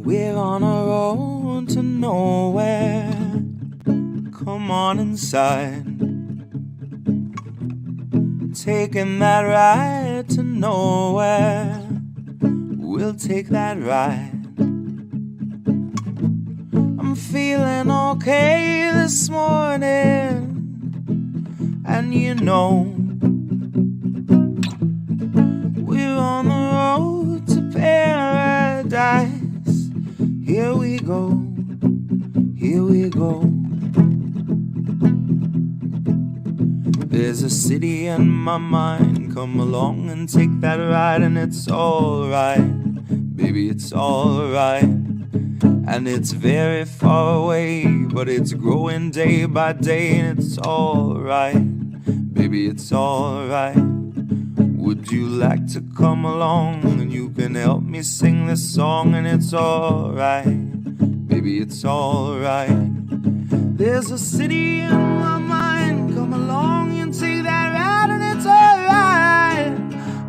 We're on a road to nowhere. Come on inside. Taking that ride to nowhere. We'll take that ride. I'm feeling okay this morning. And you know, we're on the road to paradise. Here we go, here we go. There's a city in my mind. Come along and take that ride, and it's alright, baby, it's alright. And it's very far away, but it's growing day by day, and it's alright, baby, it's alright. Would you like to come along, and you can help me sing this song, and it's alright, baby, it's alright. There's a city in my mind. Come along and take that ride, and it's alright,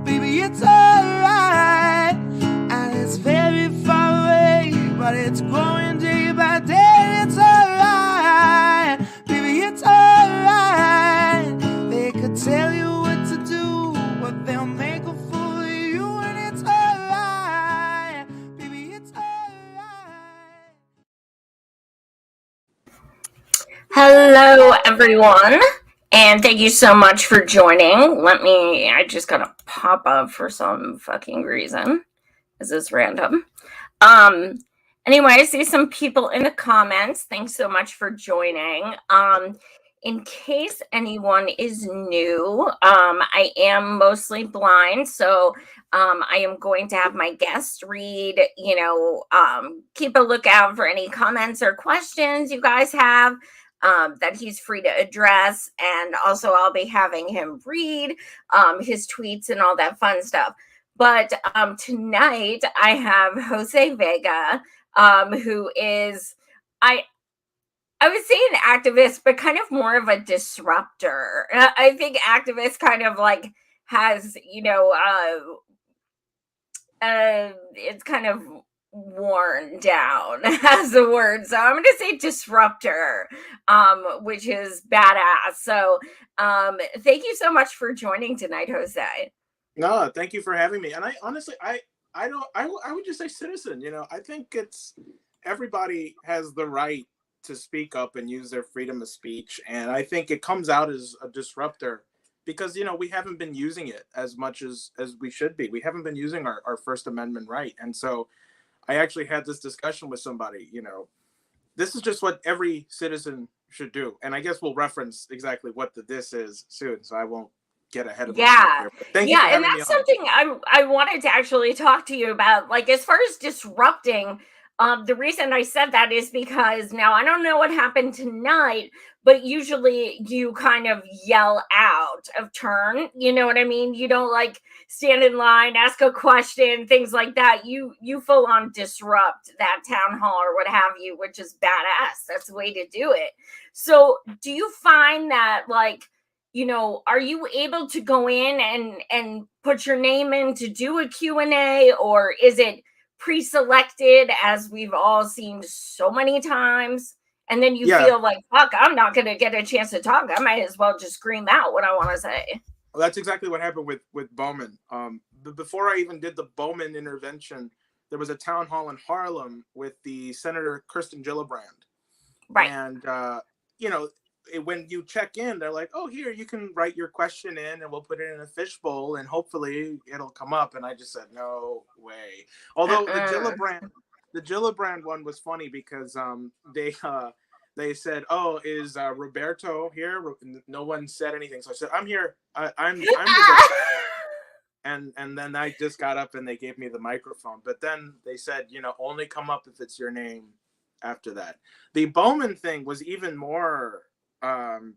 baby, it's alright. And it's very far away, but it's growing day by day. It's alright, baby, it's alright. They could tell you what to do, but they'll make a fool of you, and it's alright, baby, it's alright. Hello, everyone, and thank you so much for joining. I just got to pop up for some fucking reason. Is this random? Anyway, I see some people in the comments. Thanks so much for joining. In case anyone is new, I am mostly blind, so I am going to have my guest read, keep a lookout for any comments or questions you guys have. That he's free to address, and also I'll be having him read his tweets and all that fun stuff. But tonight I have Jose Vega, who is I would say an activist, but kind of more of a disruptor. I think activist kind of like has it's kind of worn down as a word, so I'm going to say disruptor, which is badass. So thank you so much for joining tonight, Jose. No, thank you for having me. And I honestly, I would just say citizen. I think everybody has the right to speak up and use their freedom of speech, and I think it comes out as a disruptor because we haven't been using it as much as we should be. We haven't been using our First Amendment right, and so I actually had this discussion with somebody. This is just what every citizen should do, and I guess we'll reference exactly what this is soon, so I won't get ahead of myself here. Thank you for having me on. And that's something I wanted to actually talk to you about. Like, as far as disrupting, the reason I said that is because now I don't know what happened tonight, but usually you kind of yell out of turn. You know what I mean? You don't like stand in line, ask a question, things like that. You full on disrupt that town hall or what have you, which is badass. That's the way to do it. So do you find that, like, are you able to go in and put your name in to do a Q&A, or is it pre-selected as we've all seen so many times? And then you feel like, fuck, I'm not going to get a chance to talk. I might as well just scream out what I want to say. Well, that's exactly what happened with Bowman. Before I even did the Bowman intervention, there was a town hall in Harlem with the Senator Kirsten Gillibrand. Right. And, when you check in, they're like, oh, here, you can write your question in and we'll put it in a fishbowl and hopefully it'll come up. And I just said, no way. Although the Gillibrand one was funny because they said, oh, is Roberto here? No one said anything. So I said, I'm here. I'm Roberto. And then I just got up and they gave me the microphone. But then they said, only come up if it's your name after that. The Bowman thing was even more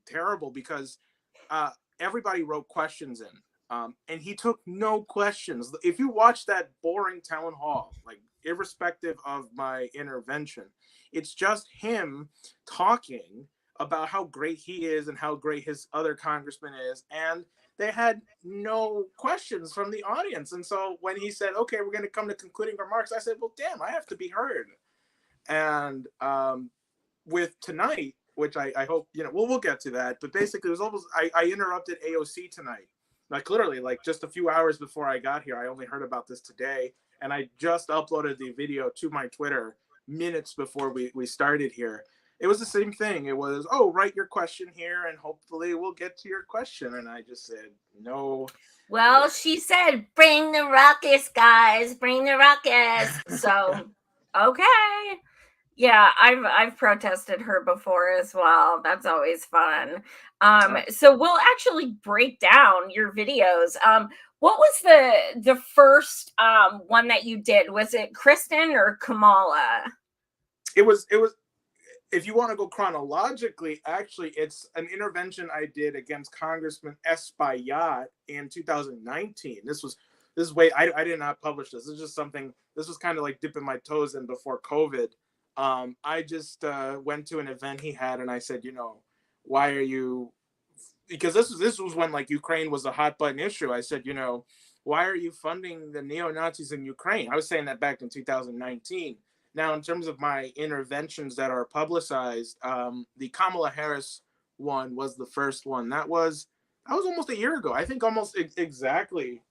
terrible because everybody wrote questions in, and he took no questions. If you watch that boring town hall, like irrespective of my intervention, it's just him talking about how great he is and how great his other congressman is, and they had no questions from the audience. And so when he said, okay, we're going to come to concluding remarks, I said, well, damn, I have to be heard. And with tonight, which I hope, we'll get to that. But basically, it was almost, I interrupted AOC tonight. Like literally, like just a few hours before I got here, I only heard about this today. And I just uploaded the video to my Twitter minutes before we started here. It was the same thing. It was, oh, write your question here and hopefully we'll get to your question. And I just said, no. Well, she said, bring the ruckus, guys, bring the ruckus. So, okay. Yeah, I've protested her before as well. That's always fun. So we'll actually break down your videos. What was the first one that you did? Was it Kristen or Kamala? It was if you want to go chronologically, actually, it's an intervention I did against Congressman Espaillat in 2019. This is way I did not publish this. This is just something. This was kind of like dipping my toes in before COVID. I just went to an event he had, and I said, why are you? Because this was when like Ukraine was a hot button issue. I said, why are you funding the neo-Nazis in Ukraine? I was saying that back in 2019. Now, in terms of my interventions that are publicized, the Kamala Harris one was the first one. That was almost a year ago. I think almost exactly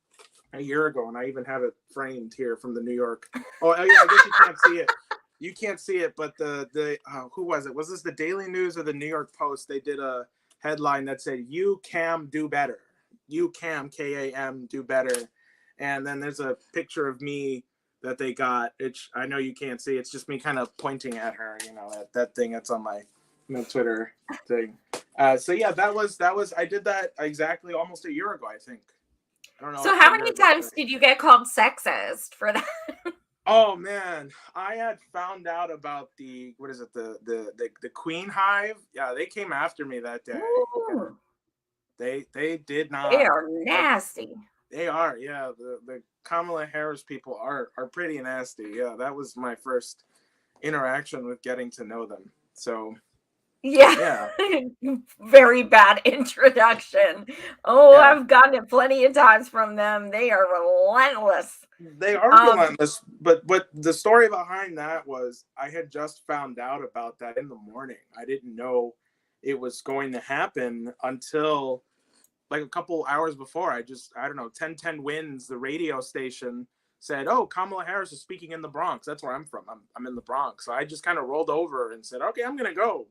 a year ago, and I even have it framed here from the New York. Oh yeah, I guess you can't see it. You can't see it, but the who was it? Was this the Daily News or the New York Post? They did a headline that said, "You Cam do better. You Cam Kam do better," and then there's a picture of me that they got. I know you can't see. It's just me kind of pointing at her. That thing that's on my Twitter thing. So yeah, that was. I did that exactly almost a year ago, I think. I don't know. So how many times did you get called sexist for that? Oh man, I had found out about the Queen Hive. Yeah, they came after me that day. They did not. They are nasty. They are, yeah. The Kamala Harris people are pretty nasty. Yeah, that was my first interaction with getting to know them. So yeah. Very bad introduction. Oh, yeah. I've gotten it plenty of times from them. They are relentless. They are relentless, but the story behind that was I had just found out about that in the morning. I didn't know it was going to happen until like a couple hours before. I don't know, 1010 Wins, the radio station, said, oh, Kamala Harris is speaking in the Bronx. That's where I'm from. I'm in the Bronx. So I just kind of rolled over and said, okay, I'm going to go.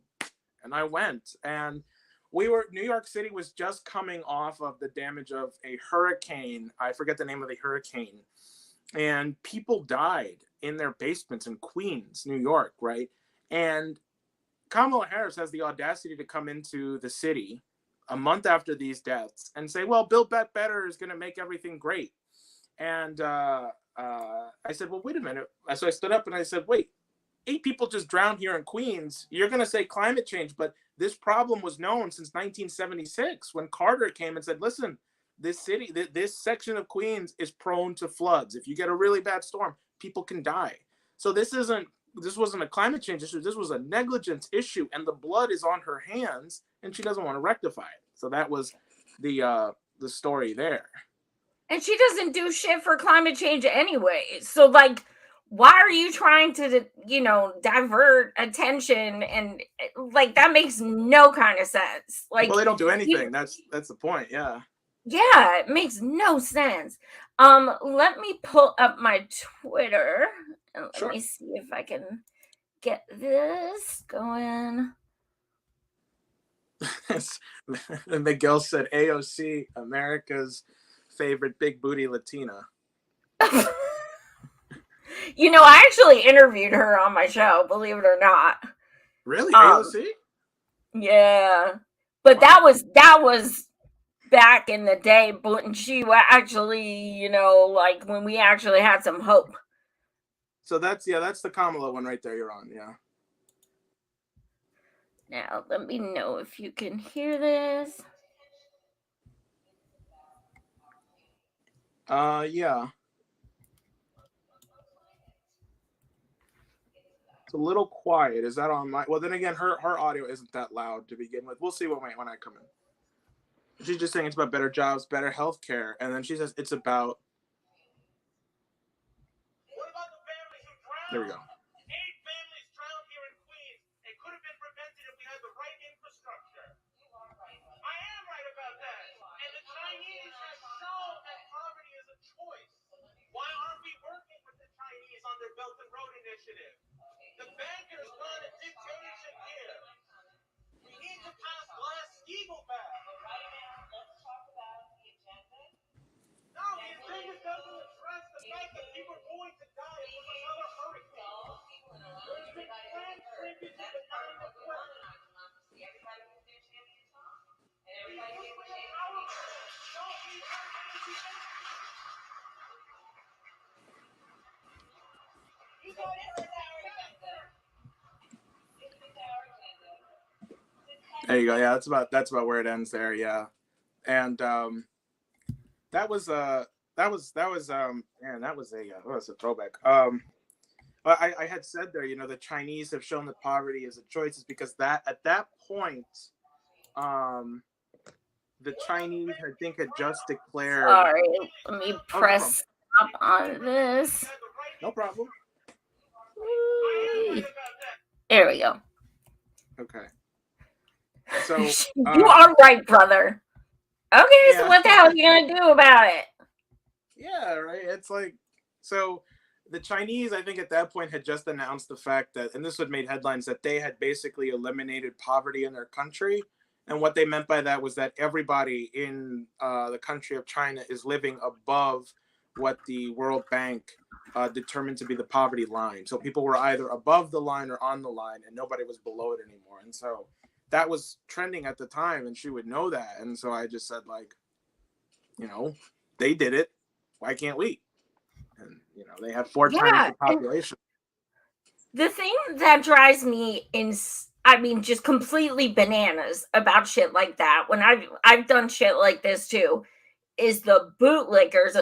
And I went. And New York City was just coming off of the damage of a hurricane. I forget the name of the hurricane. And people died in their basements in Queens, New York, right? And Kamala Harris has the audacity to come into the city a month after these deaths and say, well, Build Back Better is going to make everything great. And I said, well, wait a minute. So I stood up and I said, wait, 8 people just drowned here in Queens. You're going to say climate change, but this problem was known since 1976 when Carter came and said, listen, this city, this section of Queens is prone to floods. If you get a really bad storm, people can die. So this wasn't a climate change issue. This was a negligence issue, and the blood is on her hands, and she doesn't want to rectify it. So that was the story there. And she doesn't do shit for climate change anyway. So like, why are you trying to, divert attention? And like, that makes no kind of sense. Like, well, they don't do anything. That's the point. Yeah. Yeah, it makes no sense. Let me pull up my Twitter and let me see if I can get this going. Miguel said AOC, America's favorite big booty Latina. I actually interviewed her on my show, believe it or not. Really? AOC? Yeah. But wow. that was back in the day, but she actually, like when we actually had some hope. So that's the Kamala one right there you're on, yeah. Now, let me know if you can hear this. Yeah. It's a little quiet. Is that on my... Well, then again, her audio isn't that loud to begin with. We'll see when I come in. She's just saying it's about better jobs, better healthcare, and then she says it's about. What about the families who drowned? There we go. 8 families drowned here in Queens. It could have been prevented if we had the right infrastructure. You are right. I am right about that. And the Chinese have shown that poverty is a choice. Why aren't we working with the Chinese on their Belt and Road Initiative? The bankers run a dictatorship here. We need to pass Glass-Steagall back. Right now, let's talk about the agenda. No, the agenda doesn't address the fact that people are going to die from another hurricane. There's been planned shrinkage of the kind of democracy. Everybody can finish having a talk. And everybody can finish having a There you go. Yeah, that's about where it ends there. Yeah, and that was a throwback. I had said there, the Chinese have shown that poverty is a choice, is because that at that point, the Chinese, I think, had just declared. Sorry, let me press stop on this. No problem. There we go. Okay. So you are right, brother. Okay, yeah. So what the hell are you gonna do about it? Yeah, right. It's like, so the Chinese, I think, at that point had just announced the fact that, and this had made headlines, that they had basically eliminated poverty in their country. And what they meant by that was that everybody in the country of China is living above what the World Bank determined to be the poverty line. So people were either above the line or on the line, and nobody was below it anymore. And so that was trending at the time, and she would know that. And so I just said, like, they did it. Why can't we? And, they have 4 times the population. The thing that drives me just completely bananas about shit like that, when I've done shit like this too, is the bootlickers.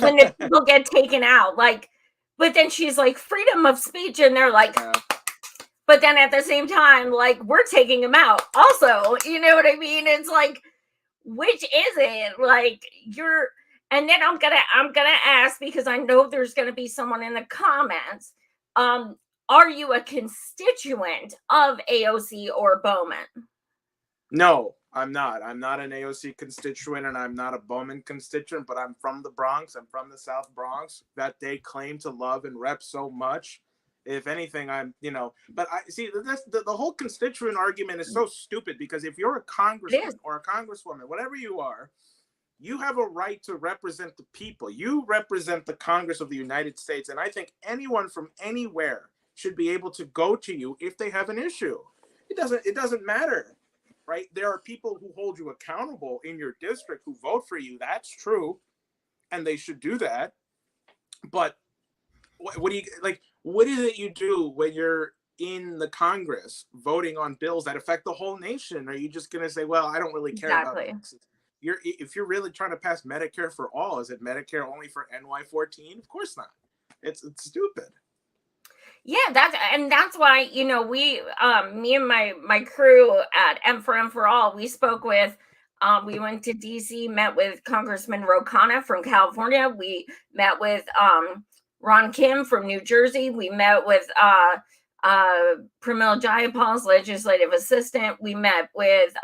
When the people get taken out, but then she's like, freedom of speech, and they're like, but then at the same time, like, we're taking them out also, you know what I mean? It's like, which is it? Like, and then I'm gonna ask, because I know there's gonna be someone in the comments, are you a constituent of AOC or Bowman? No, I'm not. I'm not an AOC constituent, and I'm not a Bowman constituent, but I'm from the Bronx. I'm from the South Bronx, that they claim to love and rep so much. If anything, I'm, but I see that's the whole constituent argument is so stupid, because if you're a congressman or a congresswoman, whatever you are, you have a right to represent the people. You represent the Congress of the United States. And I think anyone from anywhere should be able to go to you if they have an issue. It doesn't matter, right? There are people who hold you accountable in your district who vote for you. That's true. And they should do that. But what do you, like, what is it you do when you're in the Congress voting on bills that affect the whole nation? Are you just going to say, well, I don't really care about this? If you're really trying to pass Medicare for all, is it Medicare only for NY14? Of course not. It's stupid. Yeah, that's why, we, me and my crew at M for All, we spoke with, we went to DC, met with Congressman Ro Khanna from California. We met with Ron Kim from New Jersey. We met with Pramila Jayapal's legislative assistant. We met with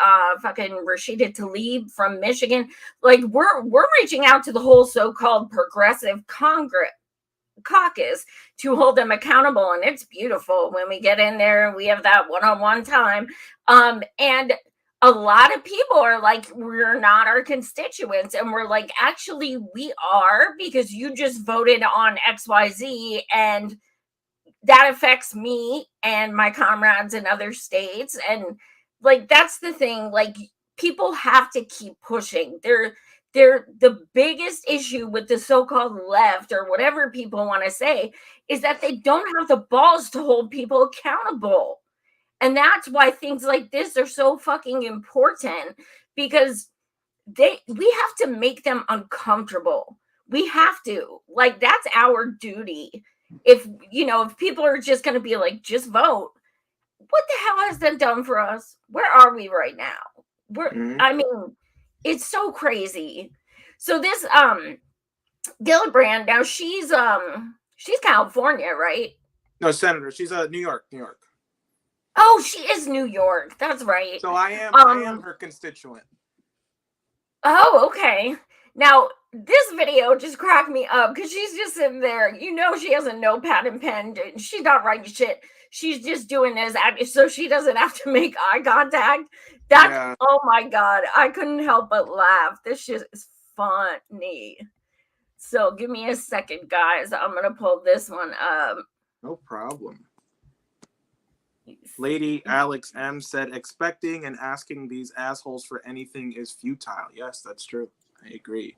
fucking Rashida Tlaib from Michigan. Like, we're reaching out to the whole so-called progressive caucus to hold them accountable, and it's beautiful when we get in there and we have that one-on-one time. And a lot of people are like, we're not our constituents, and we're like, actually we are, because you just voted on XYZ, and that affects me and my comrades in other states. And like, that's the thing, like, people have to keep pushing. They're the biggest issue with the so-called left, or whatever people want to say, is that they don't have the balls to hold people accountable. And that's why things like this are so fucking important, because we have to make them uncomfortable. We have to, like, that's our duty. If people are just going to be like, just vote, what the hell has that done for us? Where are we right now? I mean, it's so crazy. So this Gillibrand, now she's California, right? No, senator. She's New York. Oh, she is New York. That's right. So I am her constituent. Oh, okay. Now, this video just cracked me up because she's just sitting there. You know, she has a notepad and pen. She's not writing shit. She's just doing this so she doesn't have to make eye contact. Oh my God. I couldn't help but laugh. This shit is funny. So give me a second, guys. I'm going to pull this one up. No problem. Lady Alex M said, expecting and asking these assholes for anything is futile. Yes, that's true. I agree.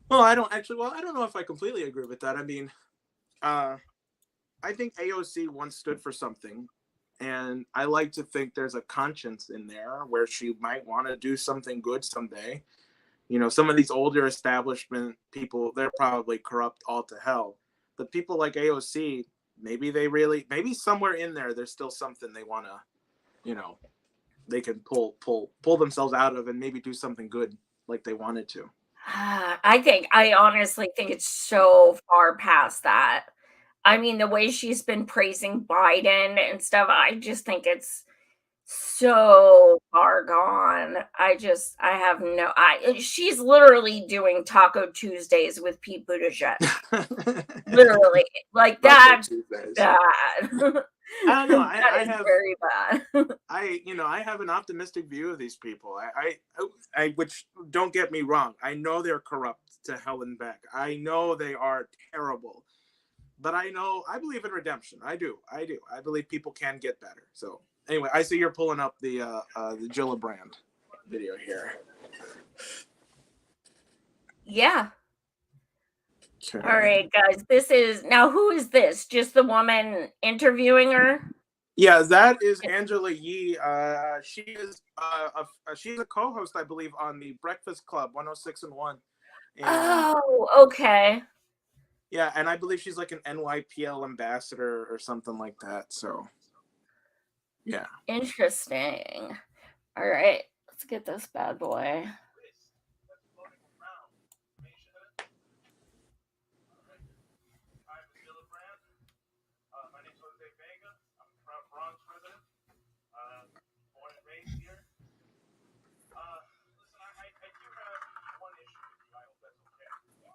Well, I don't know if I completely agree with that. I mean, I think AOC once stood for something, and I like to think there's a conscience in there where she might want to do something good someday. You know, some of these older establishment people, they're probably corrupt all to hell. But people like AOC, maybe somewhere in there's still something they want to, you know, they can pull themselves out of and maybe do something good like they wanted to. I honestly think it's so far past that. I mean, the way she's been praising Biden and stuff, I just think it's so far gone. She's literally doing Taco Tuesdays with Pete Buttigieg. Literally. Like that's bad. I don't know. I have very bad. I have an optimistic view of these people. I which don't get me wrong. I know they're corrupt to hell and back. I know they are terrible. But I believe in redemption. I do. I believe people can get better. So anyway, I see you're pulling up the Gillibrand video here. Yeah. Okay. All right, guys. Who is this? Just the woman interviewing her? Yeah, that is Angela Yee. She's a co-host, I believe, on the Breakfast Club 106.1. Oh, okay. Yeah, and I believe she's like an NYPL ambassador or something like that. So, yeah. Interesting. All right, let's get this bad boy. My name's Joe Vega. I'm a proud Bronx resident, born and raised here. Listen, I do have one issue with you. I hope that's okay. You know,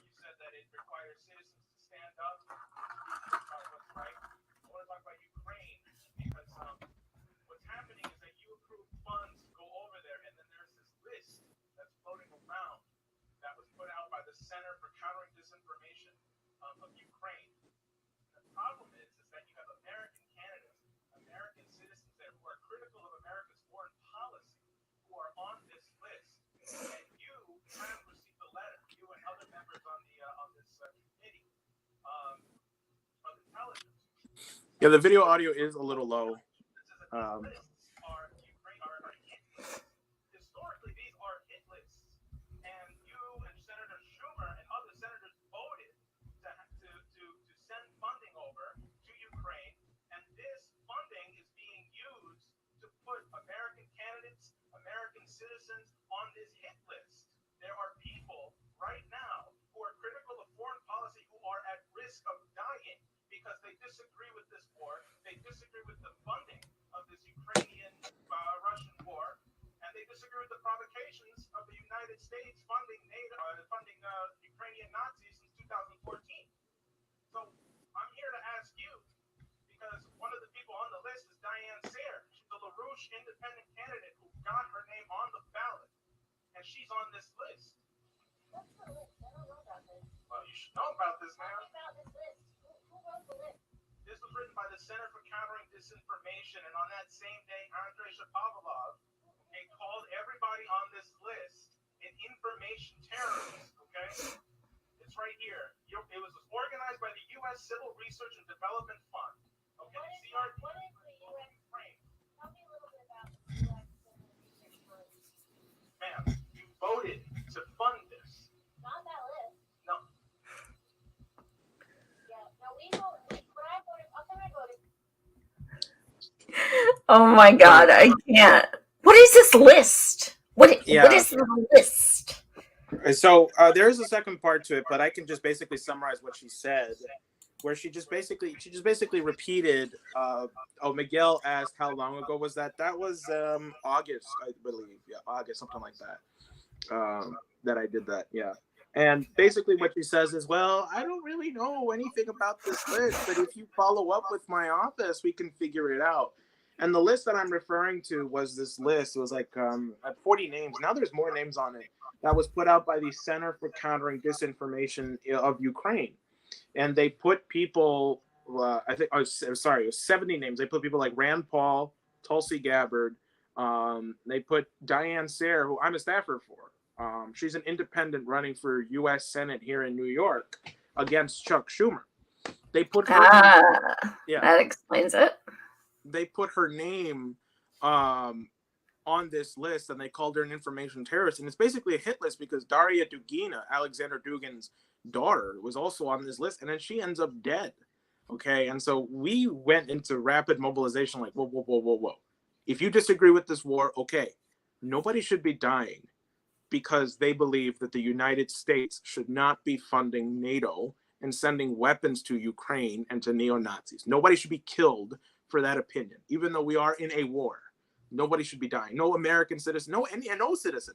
you said that it requires citizens to stand up about what's right. I want to talk about Ukraine because what's happening is that you approve funds to go over there, and then there's this list that's floating around that was put out by the Center for Countering Disinformation of Ukraine. The problem is that you have American candidates, American citizens there who are critical of America's foreign policy, who are on this list, and you have received the letter. You and other members on this committee of intelligence. Yeah, the video audio is a little low. Historically, these are hit lists, and you and Senator Schumer and other senators voted to send funding over to Ukraine, and this funding is being used to put American candidates, American citizens on this hit list. There are people right now who are critical of foreign policy who are at risk of dying because they disagree with this war, they disagree with the funding of this Ukrainian-Russian war, and they disagree with the provocations of the United States funding Ukrainian Nazis since 2014. So I'm here to ask you, because one of the people on the list is Diane Sayre. She's a LaRouche independent candidate who got her name on the ballot, and she's on this list. What's the list? I don't know about this. Well, you should know about this, man. Tell me about this list. Who wrote the list? This was written by the Center for Countering Disinformation, and on that same day, Andrei Shapovalov called everybody on this list an information terrorist, okay? It's right here. It was organized by the U.S. Civil Research and Development Fund. Okay, CRD. What is the U.S. frame? Tell me a little bit about the U.S. Civil Research Fund. Ma'am, you voted to fund this. Not that list. No. Yeah, no, we voted. When I voted, I'll tell you I voted. Oh my God, I can't. What is this list? What is the list? So there is a second part to it, but I can just basically summarize what she said, where she just basically repeated. Miguel asked how long ago was that? That was August, I believe. Yeah, August, something like that. That I did that. Yeah. And basically what she says is, well, I don't really know anything about this list, but if you follow up with my office, we can figure it out. And the list that I'm referring to was this list. It was like 40 names. Now there's more names on it. That was put out by the Center for Countering Disinformation of Ukraine. And they put people, it was 70 names. They put people like Rand Paul, Tulsi Gabbard. They put Diane Sayre, who I'm a staffer for. She's an independent running for U.S. Senate here in New York against Chuck Schumer. They put her that explains it. They put her name on this list, and they called her an information terrorist. And it's basically a hit list because Daria Dugina, Alexander Dugin's daughter, was also on this list, and then she ends up dead. Okay, and so we went into rapid mobilization like, whoa. If you disagree with this war, okay, nobody should be dying because they believe that the United States should not be funding NATO and sending weapons to Ukraine and to neo-Nazis. Nobody should be killed for that opinion, even though we are in a war. Nobody should be dying. No American citizen, no citizen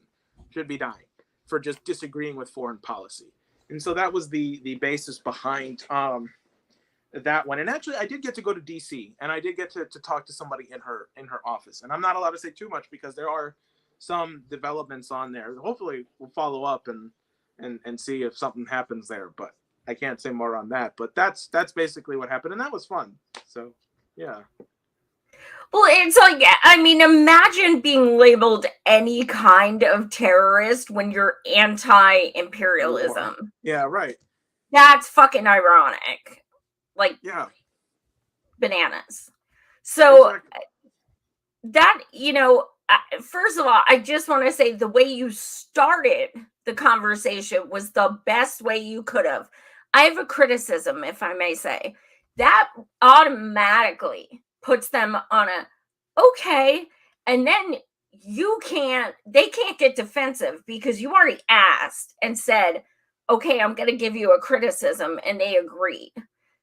should be dying for just disagreeing with foreign policy. And so that was the basis behind that one. And actually, I did get to go to DC, and I did get to talk to somebody in her office. And I'm not allowed to say too much because there are some developments on there. Hopefully, we'll follow up and see if something happens there. But I can't say more on that. But that's basically what happened, and that was fun. So, yeah. Well, it's like, I mean, imagine being labeled any kind of terrorist when you're anti-imperialism. Yeah, right. That's fucking ironic. Like, yeah, bananas. So exactly. That, first of all, I just want to say the way you started the conversation was the best way you could have. I have a criticism, if I may say. That automatically puts them on a okay, and then they can't get defensive because you already asked and said, okay, I'm going to give you a criticism, and they agreed.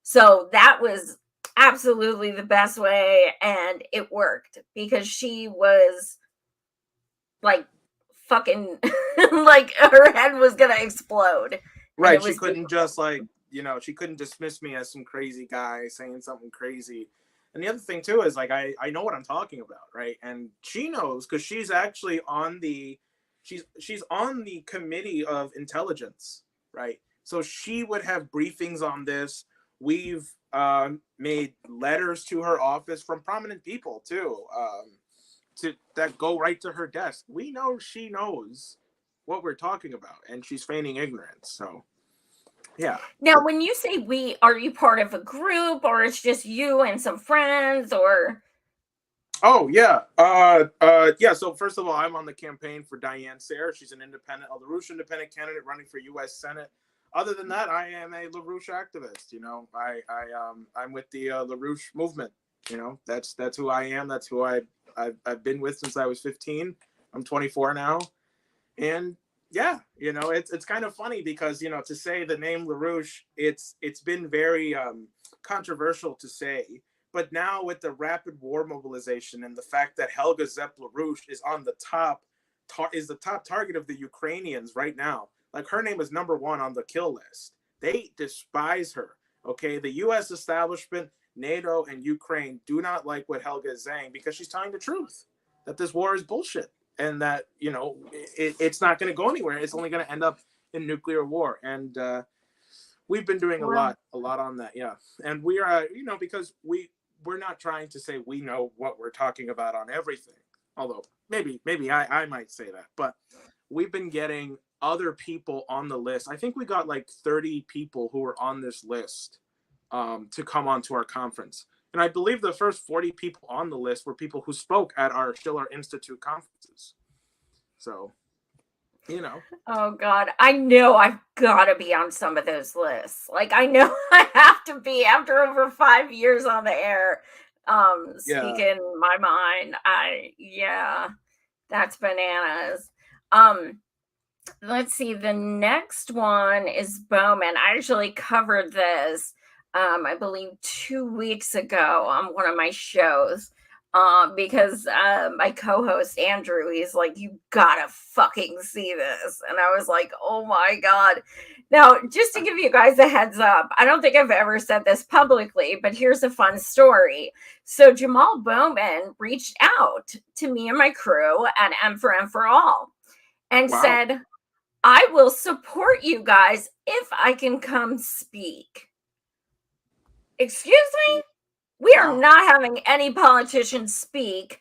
So that was absolutely the best way, and it worked because she was like fucking like her head was going to explode. Right, she couldn't just she couldn't dismiss me as some crazy guy saying something crazy. And the other thing too is like I know what I'm talking about, right? And she knows because she's actually on the she's on the committee of intelligence, right? So she would have briefings on this. We've made letters to her office from prominent people too, that go right to her desk. We know she knows what we're talking about, and she's feigning ignorance. So. Yeah. Now, when you say we, are you part of a group, or it's just you and some friends, or? Oh yeah, yeah. So first of all, I'm on the campaign for Diane Sayre. She's an independent, a LaRouche independent candidate running for U.S. Senate. Other than that, I am a LaRouche activist. I'm with the LaRouche movement. That's who I am. That's who I've been with since I was 15. I'm 24 now, and. Yeah, it's kind of funny because to say the name LaRouche, it's been very controversial to say, but now with the rapid war mobilization and the fact that Helga Zepp LaRouche is on the top target of the Ukrainians right now, like her name is number 1 on the kill list. They despise her. Okay, the U.S. establishment, NATO, and Ukraine do not like what Helga is saying because she's telling the truth that this war is bullshit. And that, it's not going to go anywhere. It's only going to end up in nuclear war. And we've been doing a lot on that. Yeah. And we are, because we're not trying to say we know what we're talking about on everything. Although maybe I might say that. But we've been getting other people on the list. I think we got like 30 people who were on this list to come onto our conference. And I believe the first 40 people on the list were people who spoke at our Schiller Institute conferences. So, Oh, God. I know I've got to be on some of those lists. Like, I know I have to be after over 5 years on the air, speaking my mind. Yeah. That's bananas. Let's see. The next one is Bowman. I actually covered this, I believe 2 weeks ago on one of my shows. Because my co-host Andrew, he's like, you gotta fucking see this. And I was like, oh my God. Now, just to give you guys a heads up, I don't think I've ever said this publicly, but here's a fun story. So Jamal Bowman reached out to me and my crew at M for All and said, I will support you guys if I can come speak. Excuse me? We are not having any politicians speak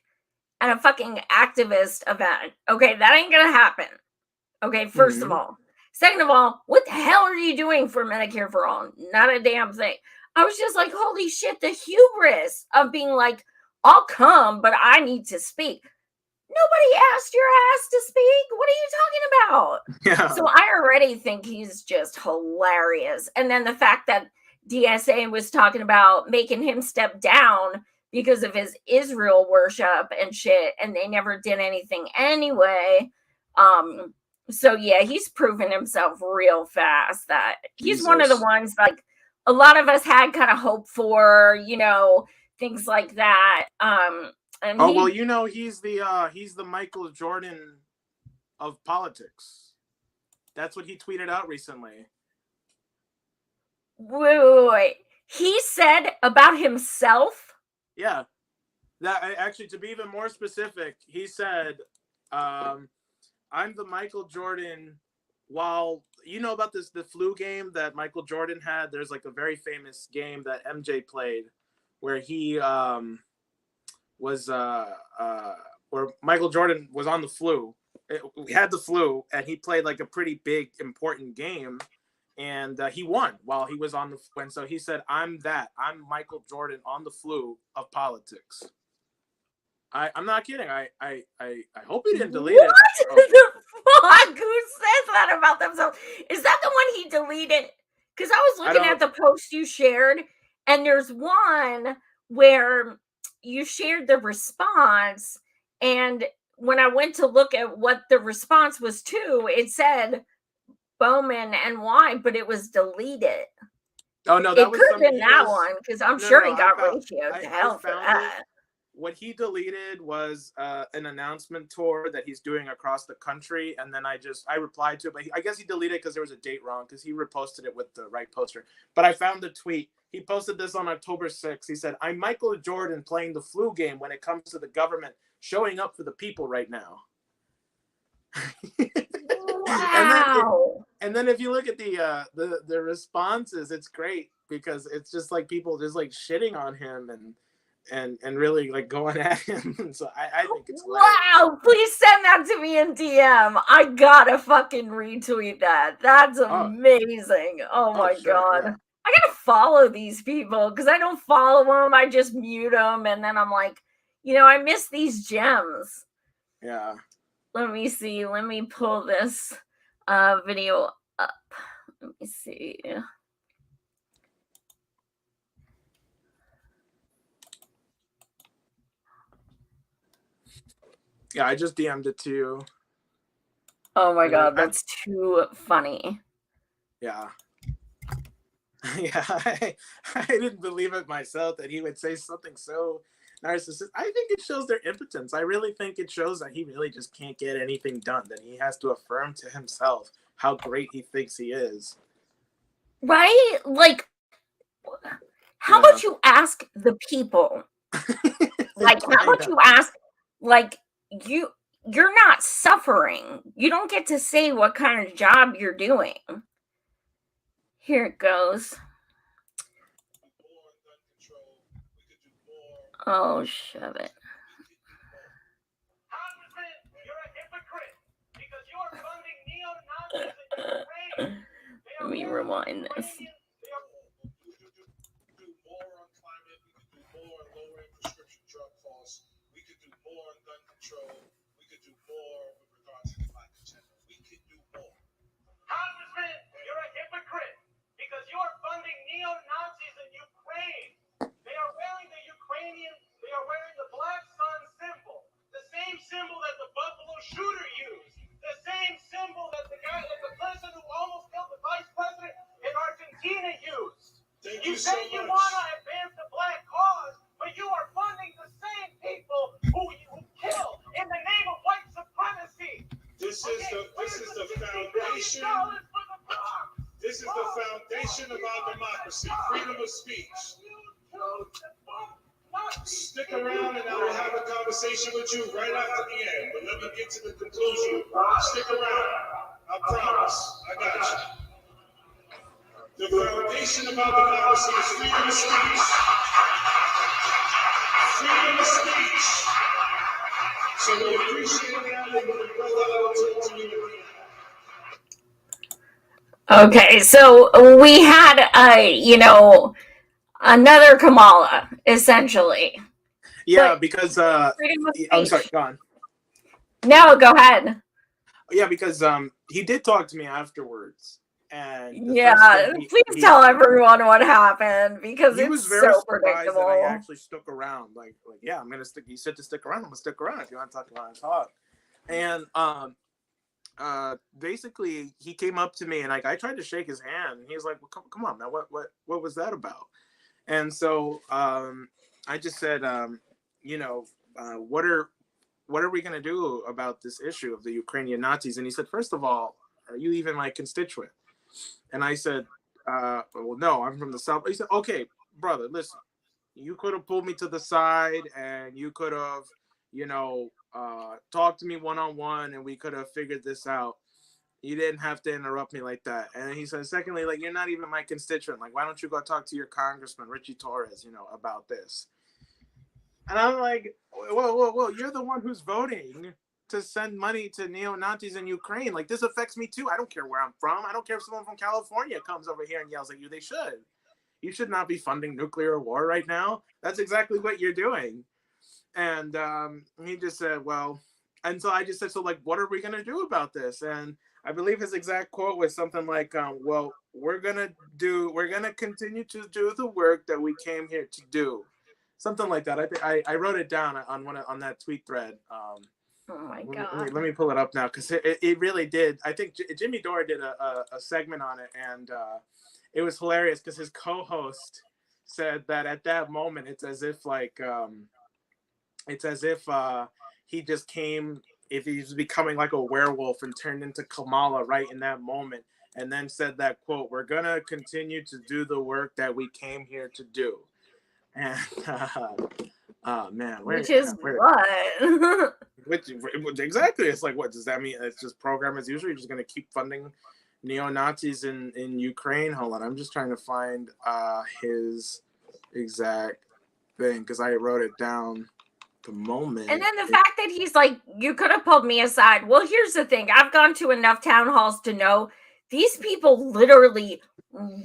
at a fucking activist event. Okay, that ain't gonna happen. Okay, first of all. Second of all, what the hell are you doing for Medicare for All? Not a damn thing. I was just like, holy shit, the hubris of being like, I'll come, but I need to speak. Nobody asked your ass to speak. What are you talking about? Yeah. So I already think he's just hilarious. And then the fact that DSA was talking about making him step down because of his Israel worship and shit, and they never did anything anyway. So yeah, he's proven himself real fast that he's one of the ones like a lot of us had kind of hope for, things like that. And he's the Michael Jordan of politics. That's what he tweeted out recently. Wait. He said about himself? Yeah. That actually, to be even more specific, he said, I'm the Michael Jordan. While you know about the flu game that Michael Jordan had, there's like a very famous game that MJ played where he where Michael Jordan was on the flu. He had the flu, and he played like a pretty big, important game, and he won while he was on the flu. And so he said, I'm Michael Jordan on the flu of politics. I'm not kidding. I hope he didn't delete it. What the fuck? Who says that about themselves? Is that the one he deleted? Because I was looking at the post you shared, and there's one where you shared the response, and when I went to look at what the response was to, it said Bowman and why, but it was deleted. Oh no, that could have been that one because I'm sure he got ratioed to hell for that. What he deleted was an announcement tour that he's doing across the country, and then I replied to it, but I guess he deleted it because there was a date wrong because he reposted it with the right poster. But I found the tweet. He posted this on October 6th. He said, I'm Michael Jordan playing the flu game when it comes to the government showing up for the people right now. Wow. And then if you look at the responses, it's great because it's just like people just like shitting on him and really like going at him. So I think it's hilarious. Wow, please send that to me in DM. I gotta fucking retweet that. That's amazing. Oh my God. Yeah. I gotta follow these people because I don't follow them. I just mute them. And then I'm like, I miss these gems. Yeah. Let me see. Let me pull this video up. Let me see. Yeah, I just DM'd it to you. Oh my God, that's too funny. Yeah. Yeah, I didn't believe it myself that he would say something so narcissistic. I think it shows their impotence. I really think it shows that he really just can't get anything done, that he has to affirm to himself how great he thinks he is. Right? Like, how about you ask the people? Like, how about you ask, like, you're not suffering. You don't get to say what kind of job you're doing. Here it goes. Oh, shove it. Let me rewind this. We could do more on gun control. We could do more with regards to the black agenda. We could do more. Congressman, you're a hypocrite because you're funding neo-Nazis in Ukraine. They are wearing the Ukrainian, they are wearing the Black Sun symbol, the same symbol that the Buffalo shooter used. The same symbol that the president who almost killed the vice president in Argentina used. You say you want to advance the black cause, but you are funding the same people who kill in the name of white supremacy. This is the foundation. This is the foundation of our democracy, freedom of speech. Stick around and I will have a conversation with you right after the end. But let me get to the conclusion. Stick around. I promise. I got you. The foundation of our democracy is freedom of speech. Freedom of speech. So we appreciate that, and brother, I will talk to you again. Okay, so we had another Kamala, essentially. Yeah, But because I'm sorry, go on. No, go ahead. Yeah, because he did talk to me afterwards, and please tell everyone what happened, because he it's was very so surprised predictable. that I actually stuck around. Like yeah, I'm gonna stick. You said to stick around. I'm gonna stick around if you want to talk about talk. And basically he came up to me and like I tried to shake his hand. And he was like, "Well, come on, man. What was that about?" And so I just said, what are we gonna do about this issue of the Ukrainian Nazis? And he said, first of all, are you even my constituent? And I said, well, no, I'm from the South. He said, okay, brother, listen, you could have pulled me to the side and you could have, talked to me one-on-one and we could have figured this out. You didn't have to interrupt me like that. And he said, secondly, like, you're not even my constituent. Like, why don't you go talk to your congressman, Richie Torres, about this? And I'm like, whoa, you're the one who's voting to send money to neo-Nazis in Ukraine. Like, this affects me too. I don't care where I'm from. I don't care if someone from California comes over here and yells at you. They should. You should not be funding nuclear war right now. That's exactly what you're doing. And he just said, well, and so I just said, so like, what are we going to do about this? And I believe his exact quote was something like, well, we're going to continue to do the work that we came here to do. Something like that. I wrote it down on that tweet thread. Oh my God. Let me pull it up now, because it really did. I think Jimmy Dore did a segment on it, and it was hilarious because his co-host said that at that moment it's as if he just came, if he's becoming like a werewolf and turned into Kamala right in that moment, and then said that quote, "We're gonna continue to do the work that we came here to do." And oh man, which is what? Which exactly? It's like, what does that mean? It's just program as usual. You're just gonna keep funding neo-Nazis in Ukraine. Hold on, I'm just trying to find his exact thing because I wrote it down the moment. And then the fact that he's like, you could have pulled me aside. Well, here's the thing. I've gone to enough town halls to know these people literally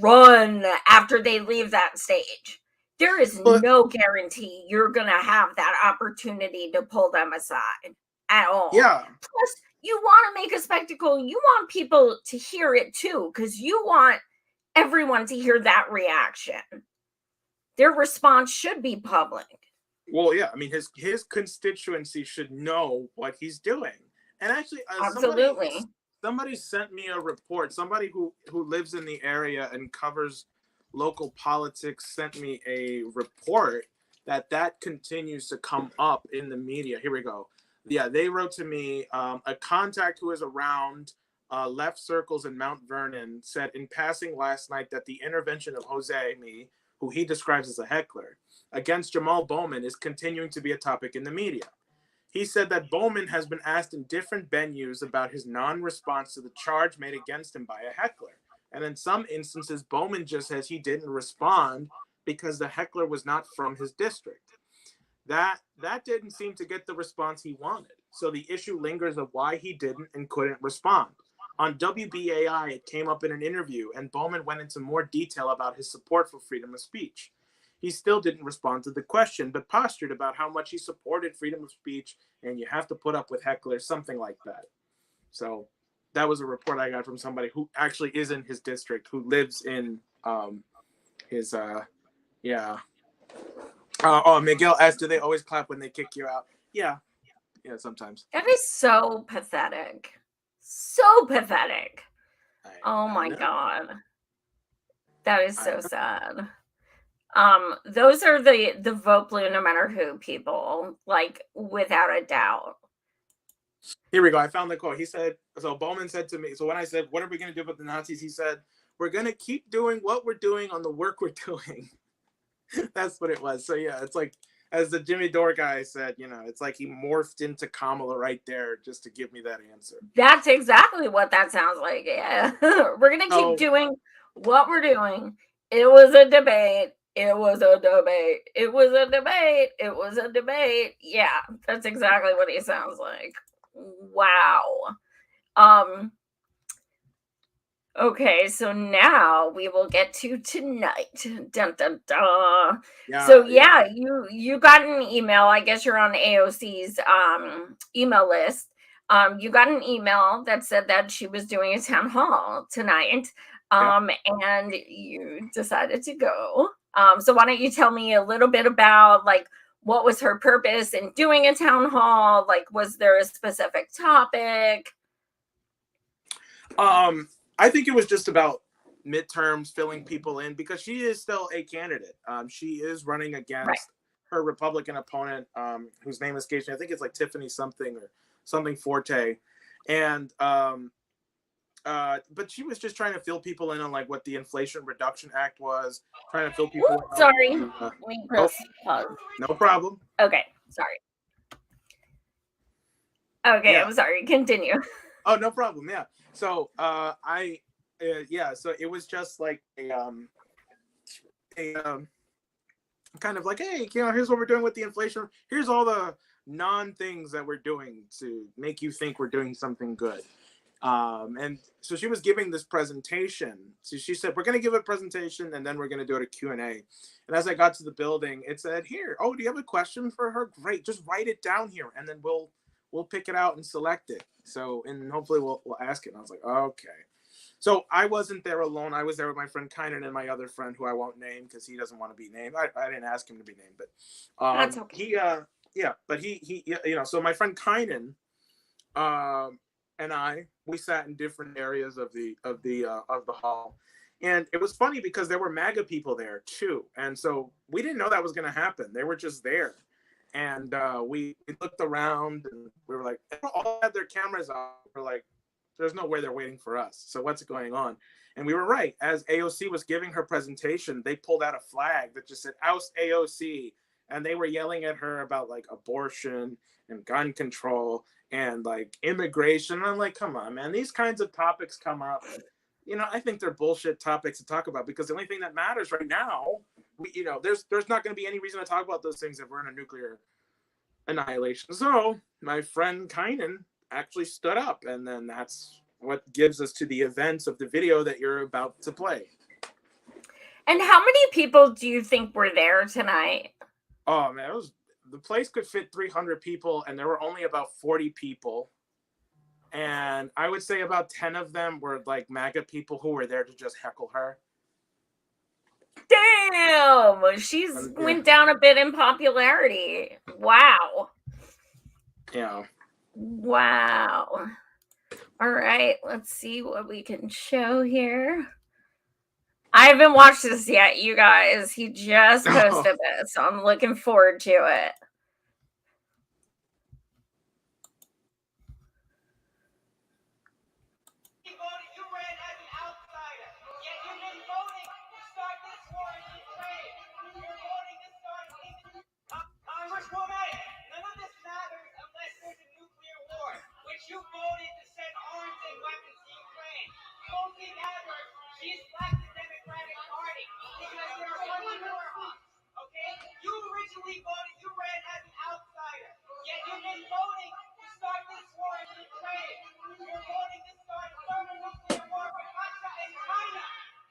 run after they leave that stage. There is no guarantee you're going to have that opportunity to pull them aside at all. Yeah. Plus, you want to make a spectacle. You want people to hear it too, because you want everyone to hear that reaction. Their response should be public. Well, yeah. I mean, his constituency should know what he's doing. And actually, absolutely. Somebody sent me a report. Somebody who lives in the area and covers local politics sent me a report that continues to come up in the media. Here we go. Yeah, they wrote to me, a contact who is around left circles in Mount Vernon said in passing last night that the intervention of Jose Me, who he describes as a heckler, against Jamal Bowman is continuing to be a topic in the media. He said that Bowman has been asked in different venues about his non-response to the charge made against him by a heckler. And in some instances, Bowman just says he didn't respond because the heckler was not from his district. That didn't seem to get the response he wanted. So the issue lingers of why he didn't and couldn't respond. On WBAI, it came up in an interview, and Bowman went into more detail about his support for freedom of speech. He still didn't respond to the question, but postured about how much he supported freedom of speech, and you have to put up with hecklers, something like that. So that was a report I got from somebody who actually is in his district, who lives in his Miguel asked, do they always clap when they kick you out? Yeah. Yeah, sometimes. That is so pathetic. So pathetic. Oh my God. That is so sad. Those are the vote blue no matter who people, like, without a doubt. Here we go. I found the quote. He said, so Bowman said to me, so when I said, what are we going to do about the Nazis? He said, we're going to keep doing what we're doing on the work we're doing. That's what it was. So yeah, it's like, as the Jimmy Dore guy said, you know, it's like he morphed into Kamala right there just to give me that answer. That's exactly what that sounds like. Yeah. We're going to keep doing what we're doing. It was a debate. It was a debate. It was a debate. It was a debate. Yeah, that's exactly what he sounds like. Wow. Okay, so now we will get to tonight. Dun, dun, dun. Yeah, so you got an email. I guess you're on AOC's email list. You got an email that said that she was doing a town hall tonight. And you decided to go. So why don't you tell me a little bit about, like, what was her purpose in doing a town hall? Like, was there a specific topic? I think it was just about midterms, filling people in, because she is still a candidate. She is running against her Republican opponent, whose name escapes me. I think it's like Tiffany something or something Forte. And but she was just trying to fill people in on like what the Inflation Reduction Act was, trying to fill people in. Sorry. Pause. No problem. Okay, sorry. Okay, I'm sorry. Continue. Oh, no problem. Yeah. So so it was just like a kind of like, hey, you know, here's what we're doing with the inflation. Here's all the non-things that we're doing to make you think we're doing something good. And so she was giving this presentation. So she said, we're going to give a presentation and then we're going to do a Q&A. And as I got to the building, it said, here, oh, do you have a question for her? Great. Just write it down here. And then we'll pick it out and select it. So, and hopefully we'll ask it. And I was like, okay. So I wasn't there alone. I was there with my friend Kynan and my other friend, who I won't name because he doesn't want to be named. I didn't ask him to be named, but that's okay. He you know, so my friend Kynan and we sat in different areas of the hall. And it was funny because there were MAGA people there too. And so we didn't know that was going to happen. They were just there. And we looked around and we were like, they all had their cameras on. We're like, there's no way they're waiting for us. So what's going on? And we were right. As AOC was giving her presentation, they pulled out a flag that just said, oust AOC. And they were yelling at her about like abortion and gun control and like immigration. And I'm like, come on, man. These kinds of topics come up. You know, I think they're bullshit topics to talk about because the only thing that matters right now, there's not going to be any reason to talk about those things if we're in a nuclear annihilation. So my friend Kynan actually stood up, and then that's what gives us to the events of the video that you're about to play. And how many people do you think were there tonight? Oh man, the place could fit 300 people, and there were only about 40 people. And I would say about 10 of them were like MAGA people who were there to just heckle her. Damn, she's went down a bit in popularity. Wow. Yeah. Wow. All right, let's see what we can show here. I haven't watched this yet, you guys. He just posted this, so I'm looking forward to it. You voted to send arms and weapons to Ukraine. Tulsi Gabbard, she's left the Democratic Party because there are money war hawks. Okay? You originally voted, you ran as an outsider. Yet you've been voting to start this war in Ukraine. You're voting to start a thermonuclear war with Russia and China.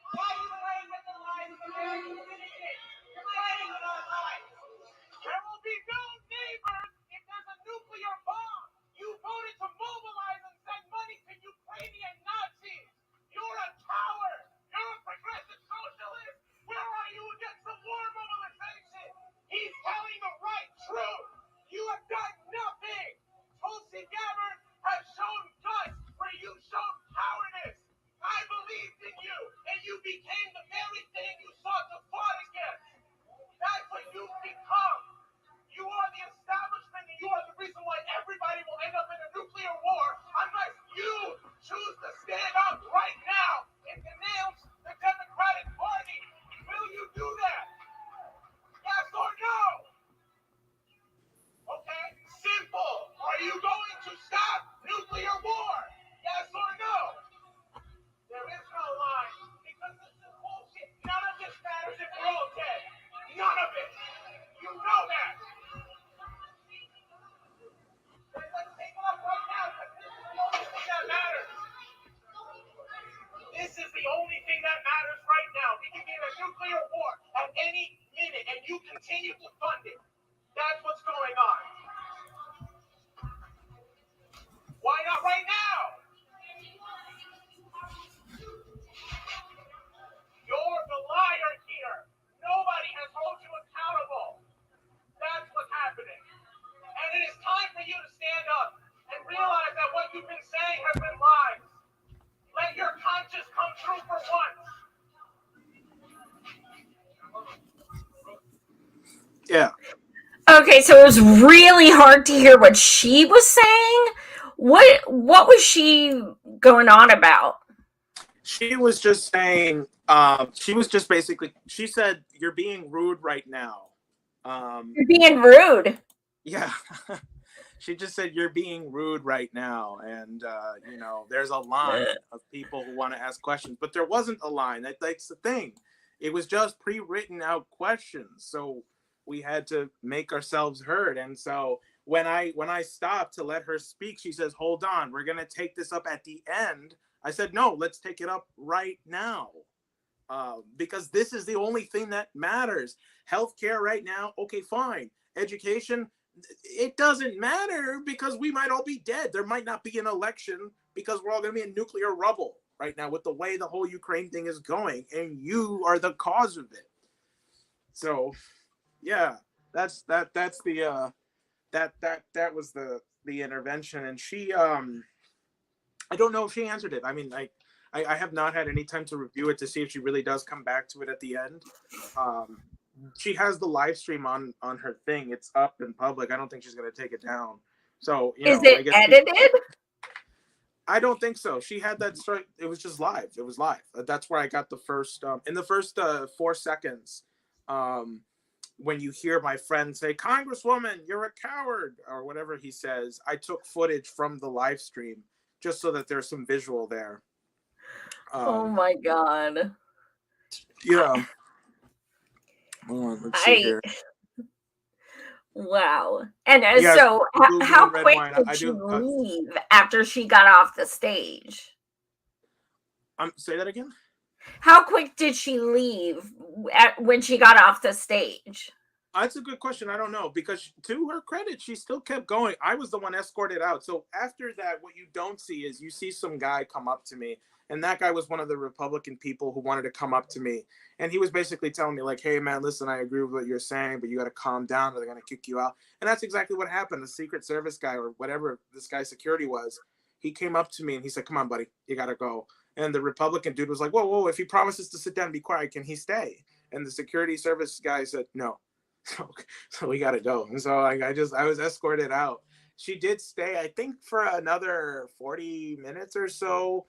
Why are you playing with the lives of American citizens? You're playing with our lives. There will be no neighbors if there's a nuclear bomb. You voted to mobilize and send money to Ukrainian Nazis. You're a coward. You're so it was really hard to hear what she was saying. What was she going on about? She was just saying, she was just basically, she said, "You're being rude right now." You're being rude. Yeah. She just said, "You're being rude right now." And, there's a line of people who want to ask questions, but there wasn't a line. That's the thing. It was just pre-written out questions. So we had to make ourselves heard. And so when I stopped to let her speak, she says, "Hold on, we're going to take this up at the end." I said, "No, let's take it up right now. Because this is the only thing that matters. Healthcare right now, okay, fine. Education, it doesn't matter because we might all be dead. There might not be an election because we're all going to be in nuclear rubble right now with the way the whole Ukraine thing is going, and you are the cause of it." So, yeah, that's the that was the intervention. And she I don't know if she answered it. I mean, I have not had any time to review it to see if she really does come back to it at the end. She has the live stream on her thing. It's up in public. I don't think she's going to take it down. So, is it I guess edited? I don't think so. She had that start. It was just live. It was live. That's where I got the first, in the first 4 seconds, when you hear my friend say, "Congresswoman, you're a coward," or whatever he says, I took footage from the live stream just so that there's some visual there. Oh my God. Yeah. Let's see here. Wow. And Yeah, so how red quick wine. did she leave after she got off the stage? Say that again? How quick did she leave when she got off the stage? That's a good question. I don't know, because to her credit, she still kept going. I was the one escorted out. So after that, what you don't see is you see some guy come up to me. And that guy was one of the Republican people who wanted to come up to me. And he was basically telling me, like, "Hey, man, listen, I agree with what you're saying, but you got to calm down or they're going to kick you out." And that's exactly what happened. The Secret Service guy, or whatever this guy's security was, he came up to me and he said, "Come on, buddy, you got to go." And the Republican dude was like, "Whoa, whoa, if he promises to sit down and be quiet, can he stay?" And the security service guy said, "No." So we got to go. And so I was escorted out. She did stay, I think, for another 40 minutes or so.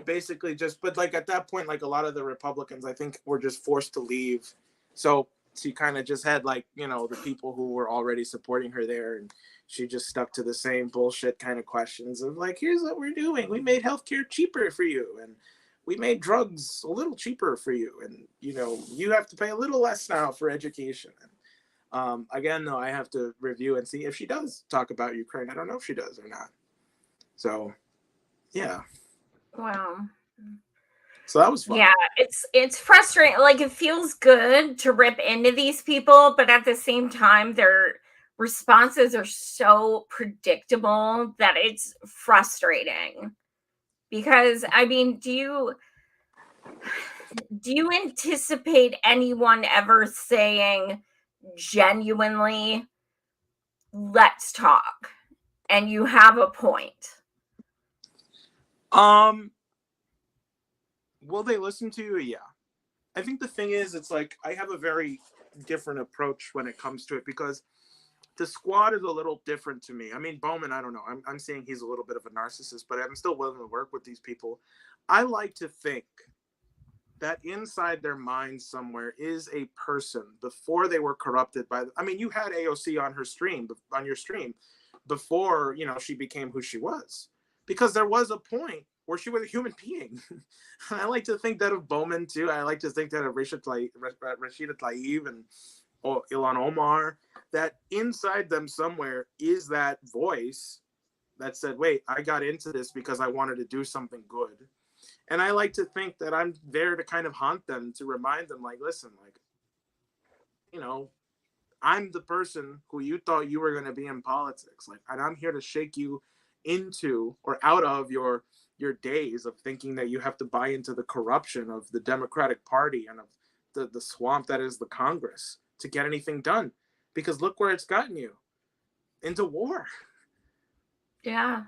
Basically but like at that point, like a lot of the Republicans, I think, were just forced to leave. So she kind of just had the people who were already supporting her there. And she just stuck to the same bullshit kind of questions of like, "Here's what we're doing. We made healthcare cheaper for you. And we made drugs a little cheaper for you. And, you have to pay a little less now for education." And again, though, I have to review and see if she does talk about Ukraine. I don't know if she does or not. So, yeah. Wow. So that was fun. Yeah, it's frustrating. Like, it feels good to rip into these people, but at the same time, their responses are so predictable that it's frustrating. Because, I mean, do you anticipate anyone ever saying genuinely, "Let's talk, and you have a point"? Will they listen to you? Yeah. I think the thing is, it's like I have a very different approach when it comes to it, because the squad is a little different to me. I mean, Bowman, I don't know. I'm saying he's a little bit of a narcissist, but I'm still willing to work with these people. I like to think that inside their mind somewhere is a person before they were corrupted by. I mean, you had AOC on your stream before she became who she was, because there was a point where she was a human being. I like to think that of Bowman too. I like to think that of Rashida Tlaib and Ilhan Omar, that inside them somewhere is that voice that said, "Wait, I got into this because I wanted to do something good." And I like to think that I'm there to kind of haunt them, to remind them, like, listen, like, I'm the person who you thought you were going to be in politics. Like, and I'm here to shake you into or out of your days of thinking that you have to buy into the corruption of the Democratic Party and of the swamp that is the Congress to get anything done. Because look where it's gotten you, into war. Yeah.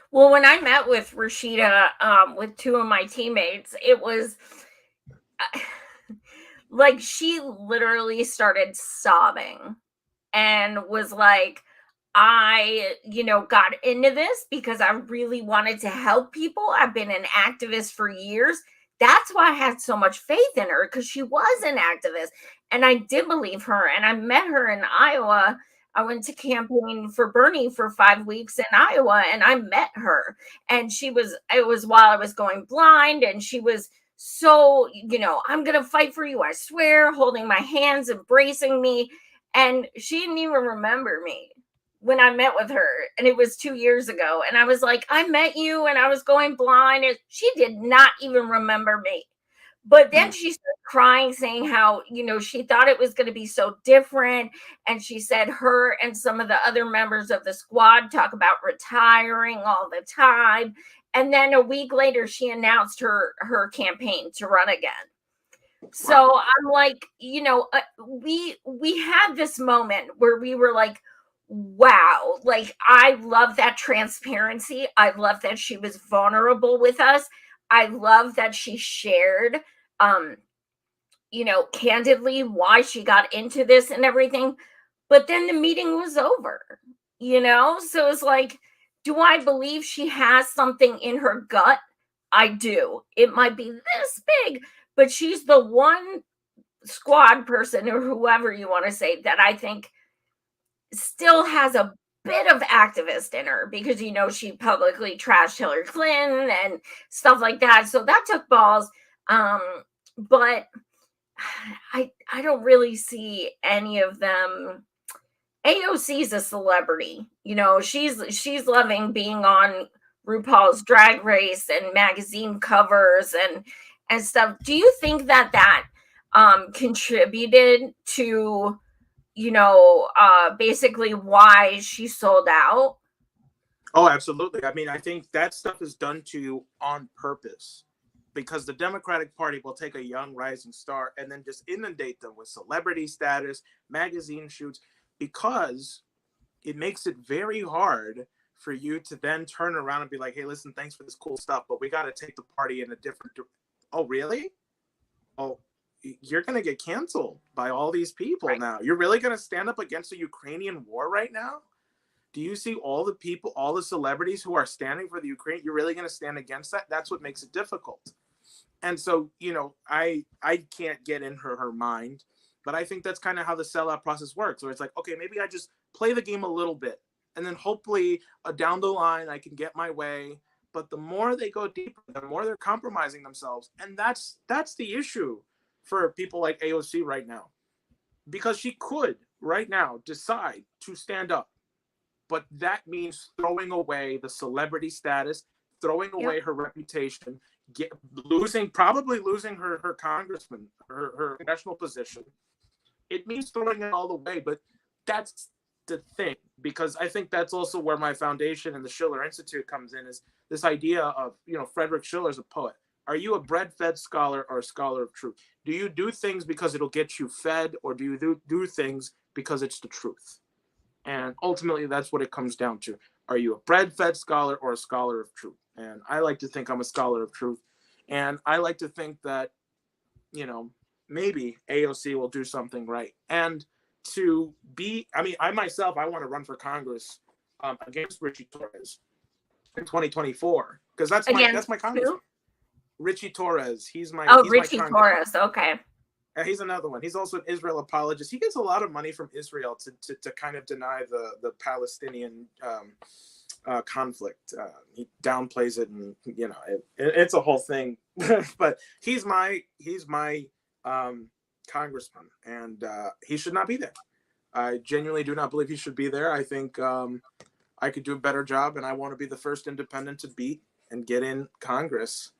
Well, when I met with Rashida, with 2 of my teammates, it was like she literally started sobbing and was like, I, got into this because I really wanted to help people. I've been an activist for years. That's why I had so much faith in her, because she was an activist. And I did believe her. And I met her in Iowa. I went to campaign for Bernie for 5 weeks in Iowa, and I met her. And it was while I was going blind. And she was so, I'm going to fight for you, I swear, holding my hands, embracing me. And she didn't even remember me when I met with her, and it was 2 years ago. And I was like, I met you and I was going blind. And she did not even remember me. But then she started crying, saying how, she thought it was going to be so different. And she said her and some of the other members of the squad talk about retiring all the time. And then a week later, she announced her campaign to run again. So I'm like, we had this moment where we were like, wow, like, I love that transparency. I love that she was vulnerable with us. I love that she shared, candidly why she got into this and everything. But then the meeting was over, so it's like, do I believe she has something in her gut? I do. It might be this big, but she's the one squad person, or whoever you want to say, that I think still has a bit of activist in her, because she publicly trashed Hillary Clinton and stuff like that. So that took balls. But I don't really see any of them. AOC is a celebrity. She's loving being on RuPaul's Drag Race and magazine covers and stuff. Do you think that contributed to, basically why she sold out? Oh, absolutely. I mean, I think that stuff is done to you on purpose, because the Democratic Party will take a young rising star and then just inundate them with celebrity status, magazine shoots, because it makes it very hard for you to then turn around and be like, hey, listen, thanks for this cool stuff, but we got to take the party in a different Oh, really? Oh, you're going to get canceled by all these people now. You're really going to stand up against the Ukrainian war right now? Do you see all the people, all the celebrities who are standing for the Ukraine? You're really going to stand against that? That's what makes it difficult. And so, I can't get in her mind, but I think that's kind of how the sellout process works, where it's like, okay, maybe I just play the game a little bit, and then hopefully down the line I can get my way. But the more they go deeper, the more they're compromising themselves. And that's the issue for people like AOC right now, because she could right now decide to stand up, but that means throwing away the celebrity status, throwing away her reputation, probably losing her congressman, her congressional position. It means throwing it all away, but that's the thing, because I think that's also where my foundation and the Schiller Institute comes in, is this idea of, Frederick Schiller's a poet. Are you a bread-fed scholar or a scholar of truth? Do you do things because it'll get you fed, or do you do things because it's the truth? And ultimately, that's what it comes down to. Are you a bread-fed scholar or a scholar of truth? And I like to think I'm a scholar of truth. And I like to think that, maybe AOC will do something right. And I myself, I want to run for Congress against Richie Torres in 2024, because that's my congressman. Richie Torres. He's my Richie Torres. Okay. He's another one. He's also an Israel apologist. He gets a lot of money from Israel to kind of deny the Palestinian conflict. He downplays it, and it's a whole thing. But he's my congressman, and he should not be there. I genuinely do not believe he should be there. I think I could do a better job, and I want to be the first independent to beat and get in Congress.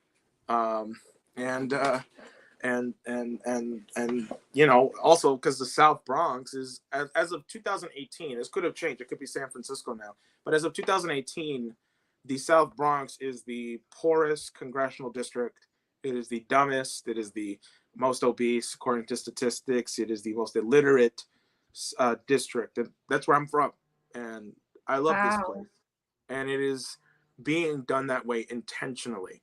And also because the South Bronx is, as of 2018, this could have changed. It could be San Francisco now, but as of 2018, the South Bronx is the poorest congressional district. It is the dumbest. It is the most obese, according to statistics. It is the most illiterate district, and that's where I'm from. And I love this place, and it is being done that way intentionally.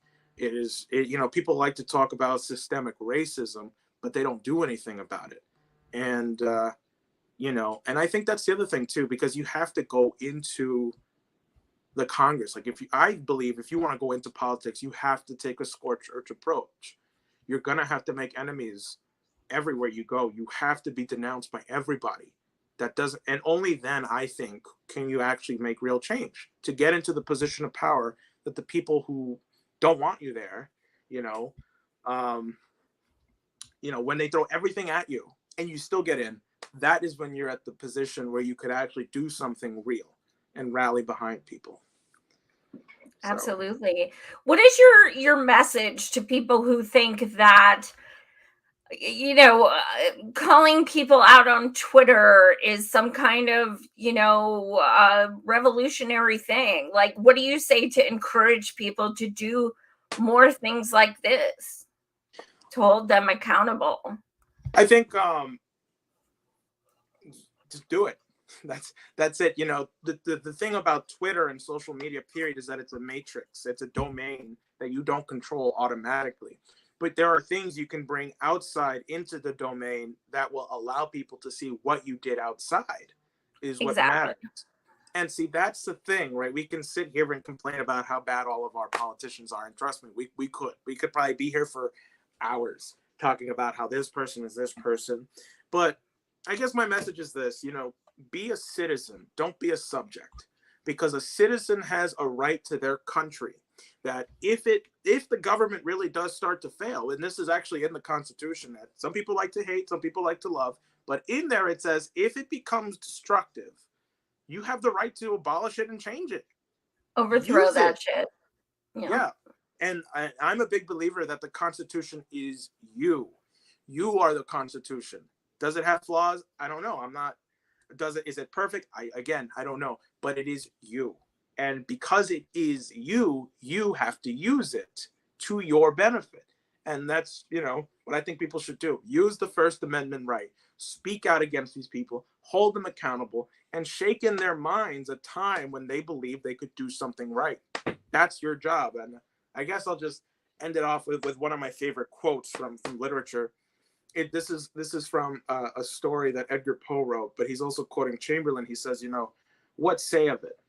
People like to talk about systemic racism, but they don't do anything about it. And you know. And I think that's the other thing too, because you have to go into the Congress. Like I believe if you want to go into politics, you have to take a scorched earth approach. You're going to have to make enemies everywhere you go. You have to be denounced by everybody. That doesn't, and only then I think can you actually make real change to get into the position of power that the people who don't want you there, you know, when they throw everything at you and you still get in, that is when you're at the position where you could actually do something real and rally behind people. Absolutely. What is your message to people who think that, calling people out on Twitter is some kind of, revolutionary thing? Like, what do you say to encourage people to do more things like this, to hold them accountable? I think just do it. That's it. You know, the thing about Twitter and social media period is that it's a matrix. It's a domain that you don't control automatically. But there are things you can bring outside into the domain that will allow people to see what you did outside is what matters. And see, that's the thing, right? We can sit here and complain about how bad all of our politicians are. And trust me, we could probably be here for hours talking about how this person is this person. But I guess my message is this, be a citizen, don't be a subject, because a citizen has a right to their country. That if the government really does start to fail, and this is actually in the Constitution that some people like to hate, some people like to love, but in there it says if it becomes destructive, you have the right to abolish it and change it. Overthrow that shit. Yeah. And I'm a big believer that the Constitution is you. You are the Constitution. Does it have flaws? I don't know. Is it perfect? I don't know. But it is you. And because it is you, you have to use it to your benefit. And that's, what I think people should do. Use the First Amendment right. Speak out against these people. Hold them accountable. And shake in their minds a time when they believe they could do something right. That's your job. And I guess I'll just end it off with one of my favorite quotes from literature. This is from a story that Edgar Poe wrote, but he's also quoting Chamberlain. He says, what say of it?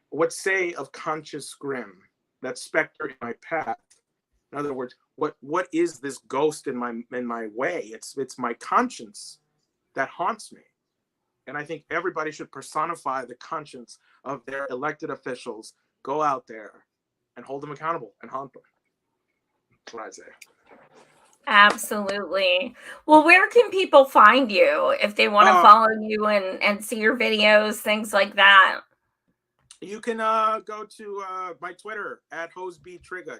What say of conscious grim, that specter in my path? In other words, what is this ghost in my way? It's my conscience that haunts me. And I think everybody should personify the conscience of their elected officials, go out there and hold them accountable and haunt them. That's what I say. Absolutely. Well, where can people find you if they want to follow you and see your videos, things like that? You can go to my Twitter at HoseBTrigga,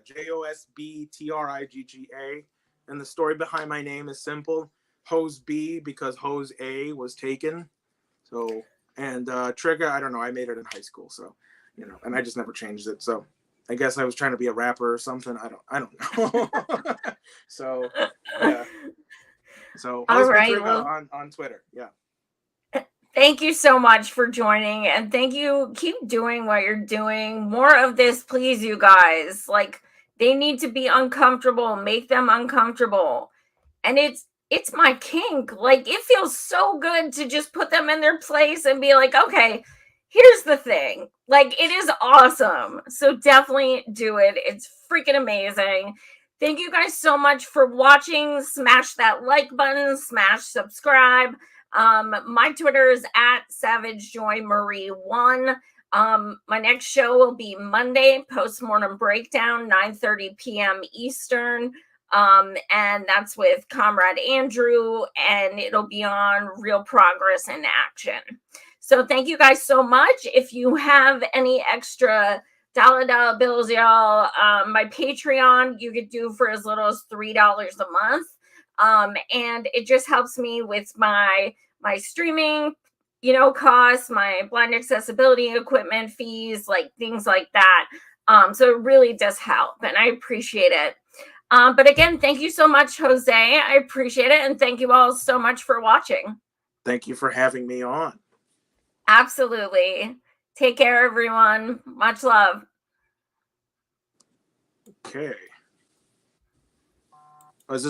JOSBTRIGGA. And the story behind my name is simple. Hose B because Hose A was taken. So, and Trigga, I don't know. I made it in high school. So, and I just never changed it. So I guess I was trying to be a rapper or something. I don't know. So, yeah. So, all right, Trigga on Twitter. Yeah. Thank you so much for joining, and thank you. Keep doing what you're doing. More of this, please, you guys. Like, they need to be uncomfortable. Make them uncomfortable. And it's my kink. Like, it feels so good to just put them in their place and be like, okay, here's the thing. Like, it is awesome. So definitely do it. It's freaking amazing. Thank you guys so much for watching. Smash that like button, smash subscribe. My Twitter is at SavageJoyMarie1. My next show will be Monday, Postmortem Breakdown, 9:30 p.m. Eastern. And that's with Comrade Andrew, and it'll be on Real Progress in Action. So thank you guys so much. If you have any extra dollar bills, y'all, my Patreon, you could do for as little as $3 a month. And it just helps me with my streaming, costs, my blind accessibility equipment fees, like things like that. So it really does help, and I appreciate it. But again, thank you so much, Jose. I appreciate it, and thank you all so much for watching. Thank you for having me on. Absolutely. Take care, everyone. Much love. Okay.